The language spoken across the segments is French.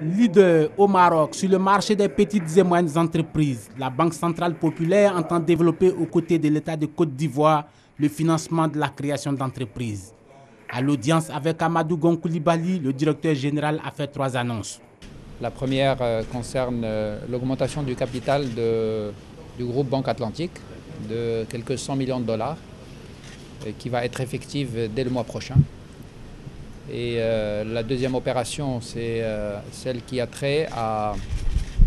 Leader au Maroc sur le marché des petites et moyennes entreprises, la Banque centrale populaire entend développer aux côtés de l'État de Côte d'Ivoire le financement de la création d'entreprises. À l'audience avec Amadou Gon Coulibaly, le directeur général a fait 3 annonces. La première concerne l'augmentation du capital du groupe Banque Atlantique de quelques 100 millions de dollars qui va être effective dès le mois prochain. Et la deuxième opération, c'est celle qui a trait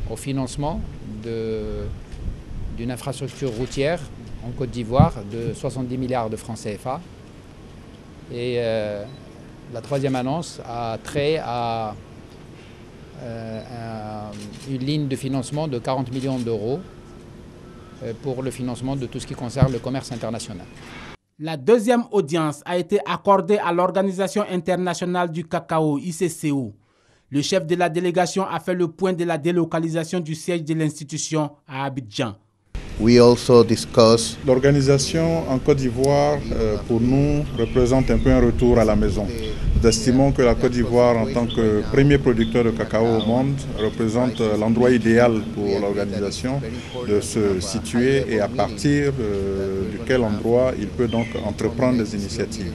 au financement d'une infrastructure routière en Côte d'Ivoire de 70 milliards de francs CFA. Et la troisième annonce a trait à une ligne de financement de 40 millions d'euros pour le financement de tout ce qui concerne le commerce international. La deuxième audience a été accordée à l'Organisation internationale du cacao, ICCO. Le chef de la délégation a fait le point de la délocalisation du siège de l'institution à Abidjan. L'organisation en Côte d'Ivoire, pour nous, représente un peu un retour à la maison. Nous estimons que la Côte d'Ivoire, en tant que premier producteur de cacao au monde, représente l'endroit idéal pour l'organisation de se situer et à partir duquel endroit il peut donc entreprendre des initiatives.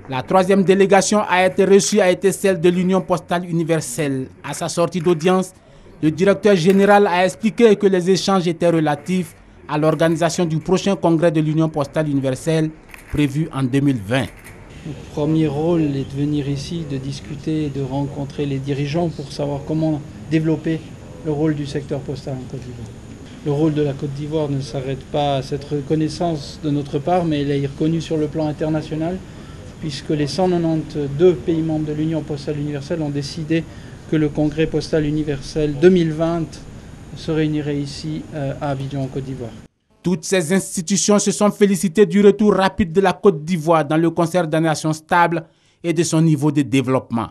La troisième délégation a été celle de l'Union postale universelle. À sa sortie d'audience, le directeur général a expliqué que les échanges étaient relatifs à l'organisation du prochain congrès de l'Union postale universelle prévu en 2020. Notre premier rôle est de venir ici, de discuter, de rencontrer les dirigeants pour savoir comment développer le rôle du secteur postal en Côte d'Ivoire. Le rôle de la Côte d'Ivoire ne s'arrête pas à cette reconnaissance de notre part, mais elle est reconnue sur le plan international, puisque les 192 pays membres de l'Union postale universelle ont décidé que le congrès postal universel 2020 se réunirait ici à Abidjan en Côte d'Ivoire. Toutes ces institutions se sont félicitées du retour rapide de la Côte d'Ivoire dans le concert des nations stables et de son niveau de développement.